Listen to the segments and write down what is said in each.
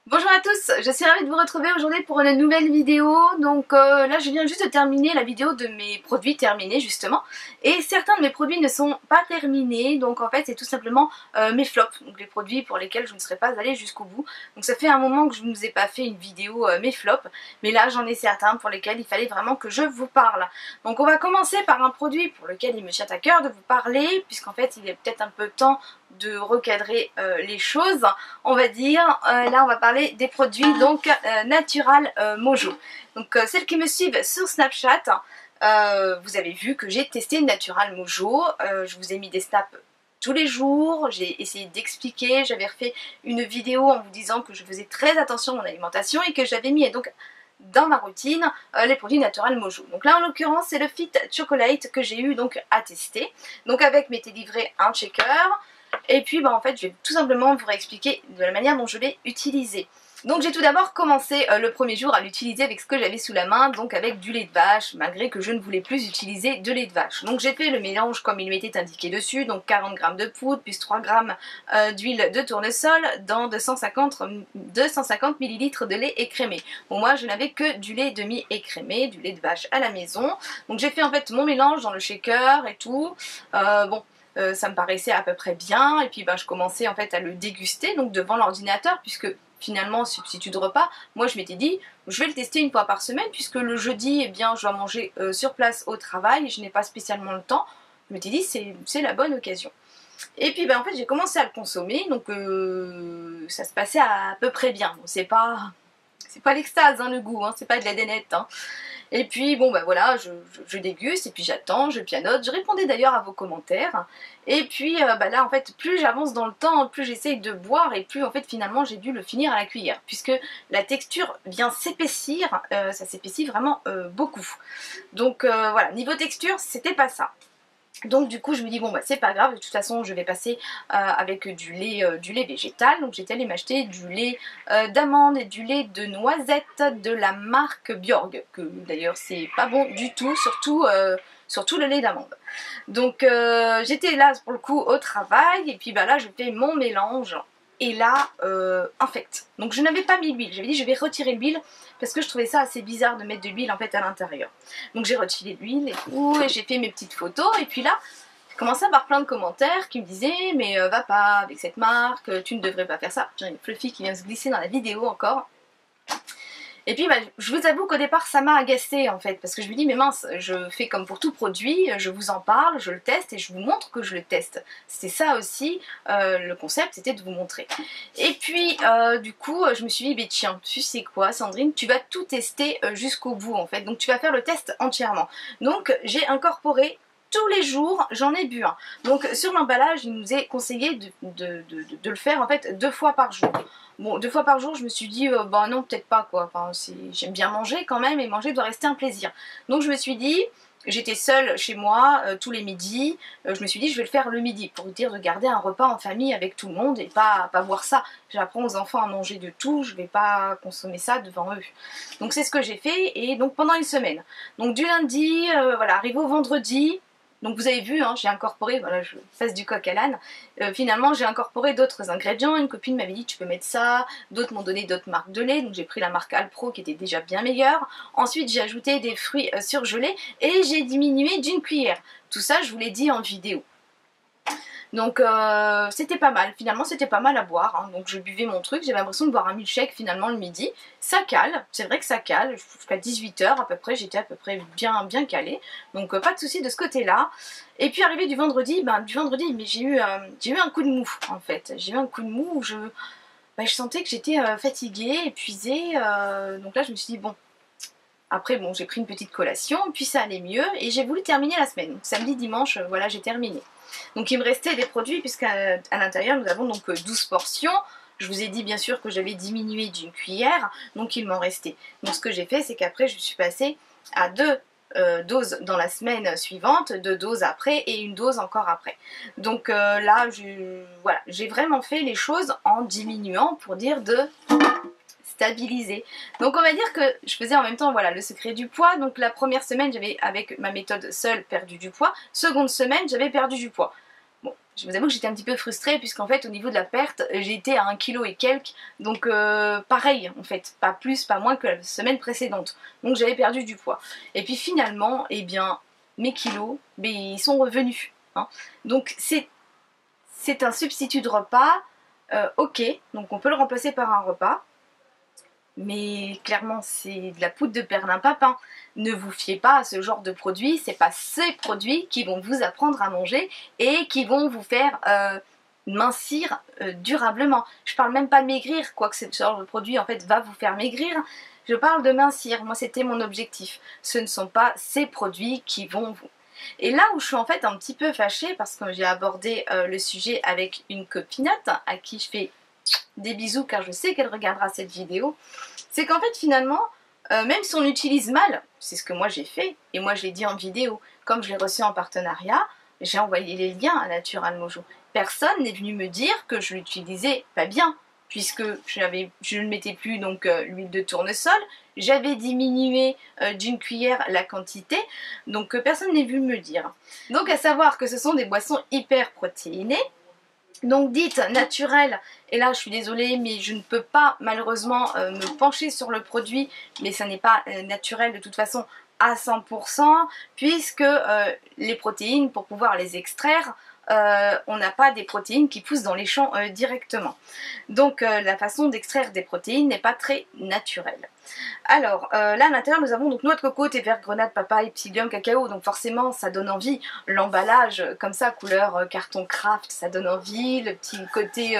Bonjour à tous, je suis ravie de vous retrouver aujourd'hui pour une nouvelle vidéo. Donc là je viens juste de terminer la vidéo de mes produits terminés justement. Et certains de mes produits ne sont pas terminés, donc en fait c'est tout simplement mes flops. Donc les produits pour lesquels je ne serais pas allée jusqu'au bout. Donc ça fait un moment que je ne vous ai pas fait une vidéo mes flops. Mais là j'en ai certains pour lesquels il fallait vraiment que je vous parle. Donc on va commencer par un produit pour lequel il me tient à cœur de vous parler. Puisqu'en fait il est peut-être un peu temps de recadrer les choses, on va dire. Là on va parler des produits donc Natural Mojo. Donc celles qui me suivent sur Snapchat, vous avez vu que j'ai testé Natural Mojo. Je vous ai mis des snaps tous les jours, j'ai essayé d'expliquer, j'avais refait une vidéo en vous disant que je faisais très attention à mon alimentation et que j'avais mis donc dans ma routine les produits Natural Mojo. Donc là en l'occurrence c'est le Fit Chocolate que j'ai eu donc à tester. Donc avec m'était livré un shaker. Et puis en fait je vais tout simplement vous réexpliquer de la manière dont je l'ai utilisé. Donc j'ai tout d'abord commencé le premier jour à l'utiliser avec ce que j'avais sous la main, donc avec du lait de vache, malgré que je ne voulais plus utiliser de lait de vache. Donc j'ai fait le mélange comme il m'était indiqué dessus, donc 40 g de poudre plus 3 g d'huile de tournesol dans 250 ml de lait écrémé. Bon moi je n'avais que du lait demi écrémé, du lait de vache à la maison. Donc j'ai fait en fait mon mélange dans le shaker et tout. Ça me paraissait à peu près bien et puis je commençais en fait à le déguster donc devant l'ordinateur puisque finalement substitut de repas, moi je m'étais dit je vais le tester une fois par semaine puisque le jeudi eh bien je dois manger sur place au travail et je n'ai pas spécialement le temps. Je m'étais dit c'est la bonne occasion. Et puis en fait j'ai commencé à le consommer donc ça se passait à peu près bien. Bon, c'est pas l'extase hein, le goût, hein, c'est pas de la dénette. Hein. Et puis bon voilà, je déguste et puis j'attends, je pianote, je répondais d'ailleurs à vos commentaires. Et puis là en fait plus j'avance dans le temps, plus j'essaye de boire et plus en fait finalement j'ai dû le finir à la cuillère. Puisque la texture vient s'épaissir, ça s'épaissit vraiment beaucoup. Donc voilà, niveau texture c'était pas ça. Donc du coup je me dis bon c'est pas grave, de toute façon je vais passer avec du lait végétal. Donc j'étais allée m'acheter du lait d'amande et du lait de noisette de la marque Bjorg, que d'ailleurs c'est pas bon du tout, surtout le lait d'amande. Donc j'étais là pour le coup au travail et puis là je fais mon mélange. Et là, infect. Donc je n'avais pas mis l'huile, j'avais dit je vais retirer l'huile parce que je trouvais ça assez bizarre de mettre de l'huile en fait à l'intérieur. Donc j'ai retiré l'huile et tout, et j'ai fait mes petites photos, et puis là, j'ai commencé à avoir plein de commentaires qui me disaient mais va pas avec cette marque, tu ne devrais pas faire ça. J'ai une Fluffy qui vient se glisser dans la vidéo encore. Et puis je vous avoue qu'au départ ça m'a agacée en fait, parce que je me dis mais mince, je fais comme pour tout produit, je vous en parle, je le teste et je vous montre que je le teste. C'était ça aussi, le concept c'était de vous montrer. Et puis du coup je me suis dit mais tiens, tu sais quoi Sandrine, tu vas tout tester jusqu'au bout en fait, donc tu vas faire le test entièrement. Donc j'ai incorporé tous les jours, j'en ai bu un. Donc sur l'emballage, il nous est conseillé de le faire en fait 2 fois par jour. Bon, 2 fois par jour, je me suis dit, bah non, peut-être pas quoi. Enfin, j'aime bien manger quand même et manger doit rester un plaisir. Donc je me suis dit, j'étais seule chez moi tous les midis, je me suis dit je vais le faire le midi pour dire de garder un repas en famille avec tout le monde et pas boire ça. J'apprends aux enfants à manger de tout, je vais pas consommer ça devant eux. Donc c'est ce que j'ai fait et donc pendant une semaine. Donc du lundi, voilà, arrivé au vendredi. Donc vous avez vu, hein, j'ai incorporé, voilà, je fasse du coq à l'âne, finalement j'ai incorporé d'autres ingrédients. Une copine m'avait dit tu peux mettre ça, d'autres m'ont donné d'autres marques de lait, donc j'ai pris la marque Alpro qui était déjà bien meilleure. Ensuite j'ai ajouté des fruits surgelés et j'ai diminué d'une cuillère. Tout ça je vous l'ai dit en vidéo. Donc c'était pas mal, finalement c'était pas mal à boire, hein. Donc je buvais mon truc, j'avais l'impression de boire un milkshake finalement le midi. Ça cale, c'est vrai que ça cale, jusqu'à 18 h à peu près, j'étais à peu près bien calée. Donc pas de souci de ce côté-là. Et puis arrivé du vendredi, mais j'ai eu un coup de mou en fait. J'ai eu un coup de mou où je sentais que j'étais fatiguée, épuisée. Donc là je me suis dit bon. Après bon j'ai pris une petite collation, puis ça allait mieux et j'ai voulu terminer la semaine. Donc, samedi, dimanche, voilà j'ai terminé. Donc il me restait des produits puisqu'à l'intérieur nous avons donc 12 portions. Je vous ai dit bien sûr que j'avais diminué d'une cuillère, donc il m'en restait. Donc ce que j'ai fait c'est qu'après je suis passée à 2 doses dans la semaine suivante, 2 doses après et une dose encore après. Donc là voilà, j'ai vraiment fait les choses en diminuant pour dire de stabiliser. Donc on va dire que je faisais en même temps voilà le secret du poids. Donc la première semaine j'avais avec ma méthode seule perdu du poids. Seconde semaine j'avais perdu du poids. Bon, je vous avoue que j'étais un petit peu frustrée puisqu'en fait au niveau de la perte j'étais à 1 kg et quelques, donc pareil en fait, pas plus pas moins que la semaine précédente, donc j'avais perdu du poids. Et puis finalement, eh bien mes kilos, ils sont revenus, hein. Donc c'est un substitut de repas, ok, donc on peut le remplacer par un repas. Mais clairement c'est de la poudre de perlimpinpin. Ne vous fiez pas à ce genre de produits, c'est pas ces produits qui vont vous apprendre à manger et qui vont vous faire mincir durablement. Je parle même pas de maigrir, quoique ce genre de produit en fait va vous faire maigrir. Je parle de mincir, moi c'était mon objectif. Ce ne sont pas ces produits qui vont vous... Et là où je suis en fait un petit peu fâchée, parce que j'ai abordé le sujet avec une copinette à qui je fais des bisous car je sais qu'elle regardera cette vidéo, c'est qu'en fait finalement, même si on utilise mal, c'est ce que moi j'ai fait, et moi je l'ai dit en vidéo, comme je l'ai reçu en partenariat, j'ai envoyé les liens à Natural Mojo. Personne n'est venu me dire que je l'utilisais pas bien, puisque je ne mettais plus donc l'huile de tournesol, j'avais diminué d'une cuillère la quantité, donc personne n'est venu me le dire. Donc à savoir que ce sont des boissons hyper protéinées, donc dites naturelles, et là je suis désolée mais je ne peux pas malheureusement me pencher sur le produit, mais ça n'est pas naturel de toute façon à 100%, puisque les protéines, pour pouvoir les extraire, on n'a pas des protéines qui poussent dans les champs directement. Donc la façon d'extraire des protéines n'est pas très naturelle. Alors là à l'intérieur nous avons donc noix de coco, thé vert, grenade, papaye, psyllium, cacao, donc forcément ça donne envie. L'emballage comme ça couleur carton craft, ça donne envie. Le petit côté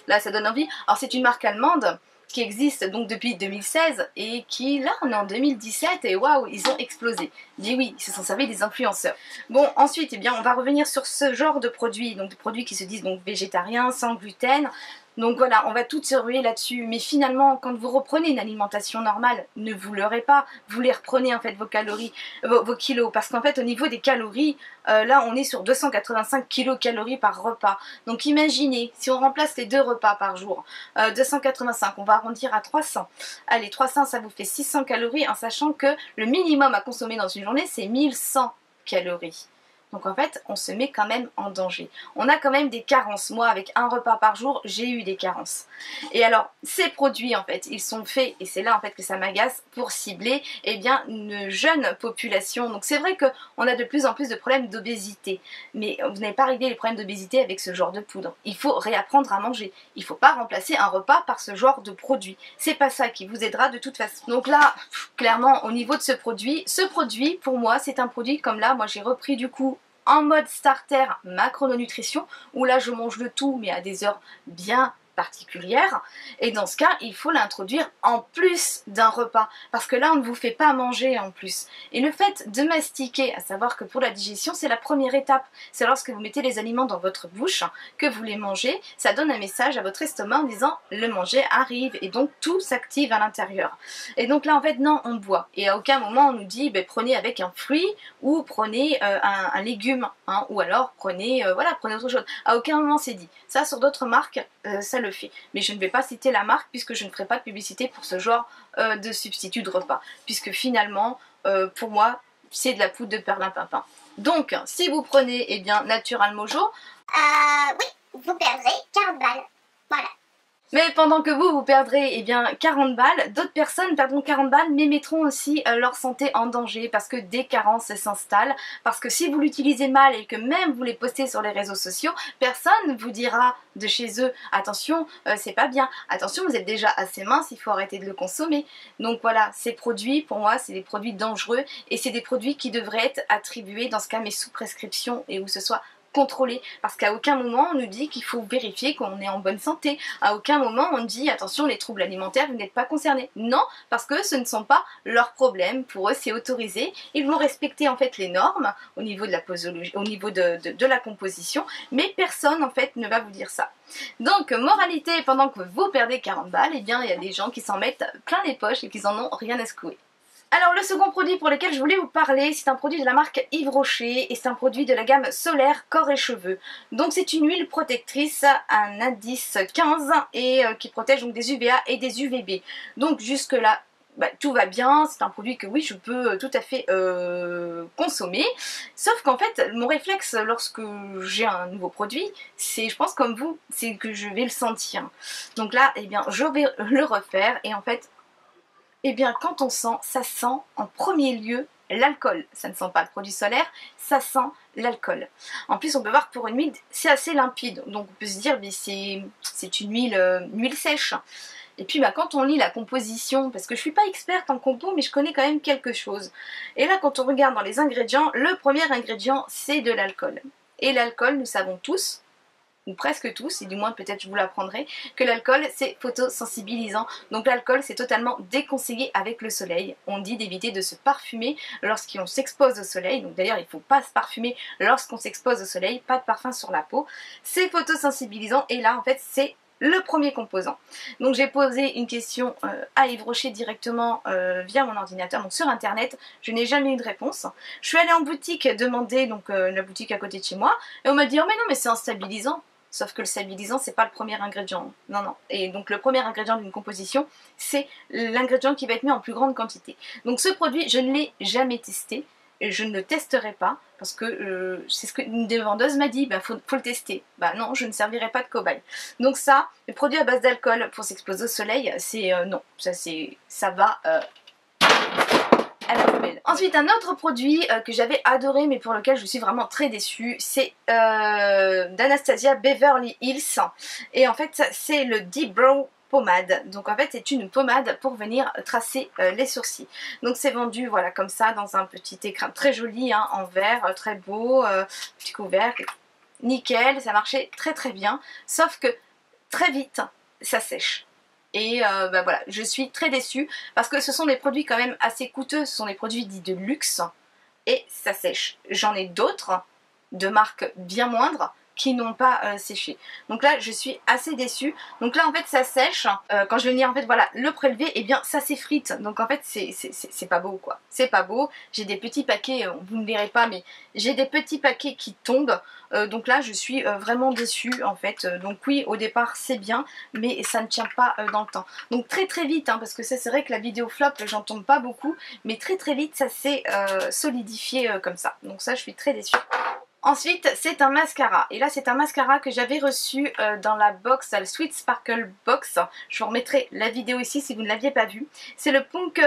là ça donne envie. Alors c'est une marque allemande qui existe donc depuis 2016 et qui là on est en 2017 et waouh ils ont explosé. Dis oui, ils se sont servis des influenceurs. Bon ensuite eh bien on va revenir sur ce genre de produits, donc des produits qui se disent donc végétariens, sans gluten. Donc voilà, on va toutes se ruer là-dessus, mais finalement, quand vous reprenez une alimentation normale, ne vous leurrez pas, vous les reprenez en fait vos calories, vos kilos, parce qu'en fait au niveau des calories, là on est sur 285 kilocalories par repas. Donc imaginez, si on remplace les 2 repas par jour, 285, on va arrondir à 300. Allez, 300 ça vous fait 600 calories, en sachant que le minimum à consommer dans une journée c'est 1100 calories. Donc en fait, on se met quand même en danger. On a quand même des carences. Moi, avec un repas par jour, j'ai eu des carences. Et alors, ces produits, en fait, ils sont faits, et c'est là en fait que ça m'agace, pour cibler eh bien, une jeune population. Donc c'est vrai qu'on a de plus en plus de problèmes d'obésité. Mais vous n'avez pas réglé les problèmes d'obésité avec ce genre de poudre. Il faut réapprendre à manger. Il ne faut pas remplacer un repas par ce genre de produit. C'est pas ça qui vous aidera de toute façon. Donc là, clairement, au niveau de ce produit, pour moi, c'est un produit comme là, moi j'ai repris du coup en mode starter macronutrition, où là je mange le tout mais à des heures bien particulière, et dans ce cas il faut l'introduire en plus d'un repas, parce que là on ne vous fait pas manger en plus. Et le fait de mastiquer, à savoir que pour la digestion c'est la première étape, c'est lorsque vous mettez les aliments dans votre bouche que vous les mangez, ça donne un message à votre estomac en disant le manger arrive, et donc tout s'active à l'intérieur. Et donc là en fait non, on boit, et à aucun moment on nous dit prenez avec un fruit ou prenez un légume, hein, ou alors prenez voilà, prenez autre chose. À aucun moment c'est dit. Ça sur d'autres marques ça le fait, mais je ne vais pas citer la marque puisque je ne ferai pas de publicité pour ce genre de substitut de repas, puisque finalement pour moi c'est de la poudre de perlimpinpin. Donc si vous prenez eh bien Natural Mojo, oui, vous perdrez 40 balles, voilà. Mais pendant que vous perdrez eh bien 40 balles, d'autres personnes perdront 40 balles mais mettront aussi leur santé en danger, parce que des carences s'installent, parce que si vous l'utilisez mal et que même vous les postez sur les réseaux sociaux, personne ne vous dira de chez eux attention c'est pas bien, attention vous êtes déjà assez mince, il faut arrêter de le consommer. Donc voilà, ces produits pour moi c'est des produits dangereux, et c'est des produits qui devraient être attribués dans ce cas mais sous prescription, et où ce soit contrôler, parce qu'à aucun moment on nous dit qu'il faut vérifier qu'on est en bonne santé, à aucun moment on dit attention les troubles alimentaires vous n'êtes pas concernés, non, parce que ce ne sont pas leurs problèmes, pour eux c'est autorisé, ils vont respecter en fait les normes au niveau de la posologie, au niveau de la composition, mais personne en fait ne va vous dire ça. Donc moralité, pendant que vous perdez 40 balles, eh bien il y a des gens qui s'en mettent plein les poches et qui en ont rien à secouer. Alors le second produit pour lequel je voulais vous parler, c'est un produit de la marque Yves Rocher, et c'est un produit de la gamme solaire corps et cheveux. Donc c'est une huile protectrice, un indice 15, et qui protège donc des UVA et des UVB. Donc jusque là bah, tout va bien, c'est un produit que oui je peux tout à fait consommer, sauf qu'en fait mon réflexe lorsque j'ai un nouveau produit, c'est, je pense comme vous, c'est que je vais le sentir. Donc là, eh bien je vais le refaire et en fait, eh bien quand on sent, ça sent en premier lieu l'alcool. Ça ne sent pas le produit solaire, ça sent l'alcool. En plus on peut voir que pour une huile c'est assez limpide, donc on peut se dire mais c'est une huile sèche. Et puis bah, quand on lit la composition, parce que je suis pas experte en compo mais je connais quand même quelque chose. Et là quand on regarde dans les ingrédients, le premier ingrédient c'est de l'alcool. Et l'alcool, nous savons tous, ou presque tous, et du moins peut-être je vous l'apprendrai, que l'alcool c'est photosensibilisant. Donc l'alcool c'est totalement déconseillé avec le soleil. On dit d'éviter de se parfumer lorsqu'on s'expose au soleil. Donc d'ailleurs il ne faut pas se parfumer lorsqu'on s'expose au soleil, pas de parfum sur la peau. C'est photosensibilisant et là en fait c'est le premier composant. Donc j'ai posé une question à Yves Rocher directement via mon ordinateur, donc sur internet, je n'ai jamais eu de réponse. Je suis allée en boutique demander, donc la boutique à côté de chez moi, et on m'a dit oh mais non mais c'est un stabilisant. Sauf que le stabilisant c'est pas le premier ingrédient, non non. Et donc le premier ingrédient d'une composition c'est l'ingrédient qui va être mis en plus grande quantité. Donc ce produit je ne l'ai jamais testé. Et je ne le testerai pas parce que c'est ce qu'une des vendeuses m'a dit, bah, faut le tester. Bah non, je ne servirai pas de cobaye. Donc ça, les produits à base d'alcool pour s'exposer au soleil, c'est non, ça va à la poubelle. Ensuite, un autre produit que j'avais adoré mais pour lequel je suis vraiment très déçue, c'est d'Anastasia Beverly Hills. Et en fait, c'est le Deep Brow Pommade. Donc en fait c'est une pommade pour venir tracer les sourcils. Donc c'est vendu voilà comme ça dans un petit écrin très joli hein, en verre, très beau, petit couvercle, nickel, ça marchait très très bien. Sauf que très vite ça sèche. Et bah voilà, je suis très déçue parce que ce sont des produits quand même assez coûteux, ce sont des produits dits de luxe et ça sèche. J'en ai d'autres de marques bien moindres qui n'ont pas séché. Donc là je suis assez déçue. Donc là en fait ça sèche. Quand je vais venir en fait voilà le prélever, et eh bien ça s'effrite. Donc en fait c'est pas beau quoi. C'est pas beau. J'ai des petits paquets, vous ne verrez pas mais j'ai des petits paquets qui tombent. Donc là je suis vraiment déçue en fait. Donc oui au départ c'est bien mais ça ne tient pas dans le temps. Donc très très vite hein, parce que ça c'est vrai que la vidéo flop j'en tombe pas beaucoup. Mais très très vite ça s'est solidifié comme ça. Donc ça je suis très déçue. Ensuite, c'est un mascara. Et là, c'est un mascara que j'avais reçu dans la box, la Sweet Sparkle Box. Je vous remettrai la vidéo ici si vous ne l'aviez pas vue. C'est le Punk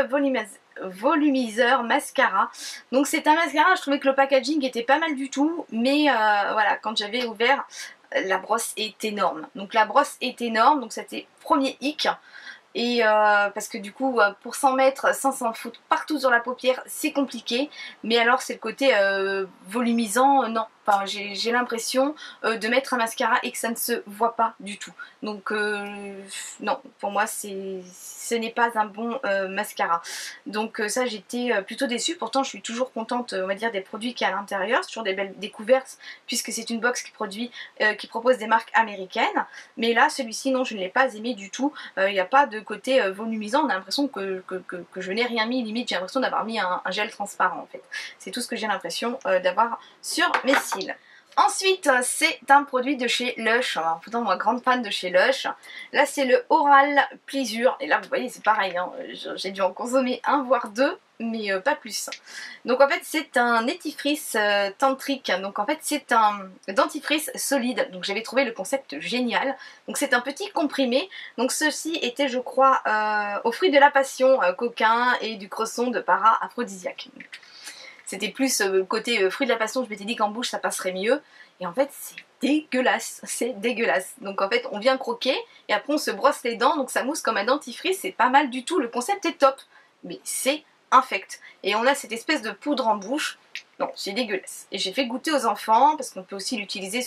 Volumiseur Mascara. Donc c'est un mascara, je trouvais que le packaging était pas mal du tout. Mais voilà, quand j'avais ouvert, la brosse est énorme. Donc la brosse est énorme, donc c'était premier hic. Et parce que du coup pour s'en mettre sans s'en foutre partout sur la paupière c'est compliqué, mais alors c'est le côté volumisant, non, enfin j'ai l'impression de mettre un mascara et que ça ne se voit pas du tout, donc non, pour moi ce n'est pas un bon mascara, donc ça j'étais plutôt déçue. Pourtant je suis toujours contente on va dire des produits qu'il y a à l'intérieur, c'est toujours des belles découvertes puisque c'est une box qui propose des marques américaines, mais là celui-ci non je ne l'ai pas aimé du tout. Il n'y a pas de côté volumisant, on a l'impression que je n'ai rien mis, limite j'ai l'impression d'avoir mis un gel transparent en fait. C'est tout ce que j'ai l'impression d'avoir sur mes cils. Ensuite, c'est un produit de chez Lush. Alors, pourtant, moi, grande fan de chez Lush. Là, c'est le Oral Pleasure. Et là, vous voyez, c'est pareil. Hein. J'ai dû en consommer un, voire deux, mais pas plus. Donc, en fait, c'est un dentifrice tantrique. Donc, en fait, c'est un dentifrice solide. Donc, j'avais trouvé le concept génial. Donc, c'est un petit comprimé. Donc, ceci était, je crois, aux fruits de la passion, coquin et du cresson de para aphrodisiaque. C'était plus côté fruit de la passion, je m'étais dit qu'en bouche ça passerait mieux. Et en fait c'est dégueulasse, c'est dégueulasse. Donc en fait on vient croquer et après on se brosse les dents, donc ça mousse comme un dentifrice, c'est pas mal du tout. Le concept est top, mais c'est infect. Et on a cette espèce de poudre en bouche. Non, c'est dégueulasse. Et j'ai fait goûter aux enfants, parce qu'on peut aussi l'utiliser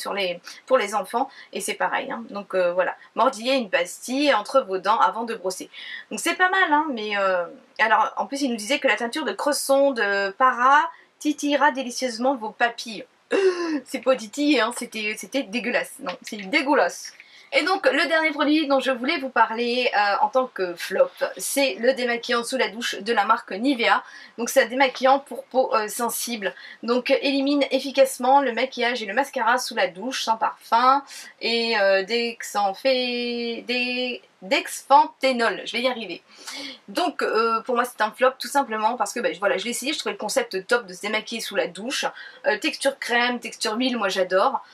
pour les enfants, et c'est pareil. Hein. Donc voilà, mordillez une pastille entre vos dents avant de brosser. Donc c'est pas mal, hein, mais... Alors, en plus, il nous disait que la teinture de cresson de para titillera délicieusement vos papilles. C'est pas titillé, hein, c'était dégueulasse. Non, c'est dégueulasse. Et donc le dernier produit dont je voulais vous parler en tant que flop, c'est le démaquillant sous la douche de la marque Nivea. Donc c'est un démaquillant pour peau sensible. Donc élimine efficacement le maquillage et le mascara sous la douche sans parfum. Et dexpanthénol, je vais y arriver. Donc pour moi c'est un flop tout simplement parce que voilà, je l'ai essayé, je trouvais le concept top de se démaquiller sous la douche. Texture crème, texture huile, moi j'adore.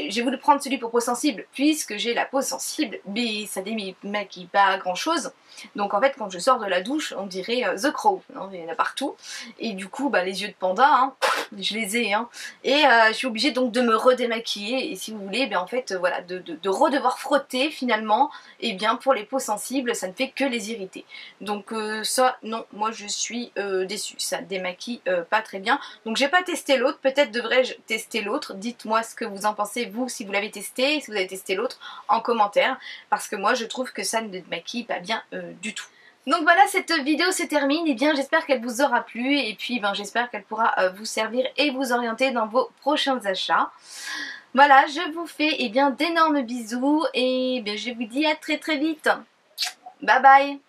J'ai voulu prendre celui pour peau sensible puisque j'ai la peau sensible, mais ça démaquille pas grand chose. Donc en fait quand je sors de la douche on dirait The Crow, hein, il y en a partout. Et du coup les yeux de panda, hein, je les ai. Hein. Et je suis obligée donc de me redémaquiller. Et si vous voulez, en fait voilà, de redevoir frotter finalement, et bien pour les peaux sensibles ça ne fait que les irriter. Donc ça non, moi je suis déçue, ça démaquille pas très bien. Donc j'ai pas testé l'autre, peut-être devrais-je tester l'autre. Dites-moi ce que vous en pensez vous, si vous l'avez testé, si vous avez testé l'autre en commentaire, parce que moi je trouve que ça ne démaquille pas bien du tout. Donc voilà, cette vidéo se termine, et bien j'espère qu'elle vous aura plu, et puis j'espère qu'elle pourra vous servir et vous orienter dans vos prochains achats. Voilà, je vous fais d'énormes bisous, et je vous dis à très très vite. Bye bye.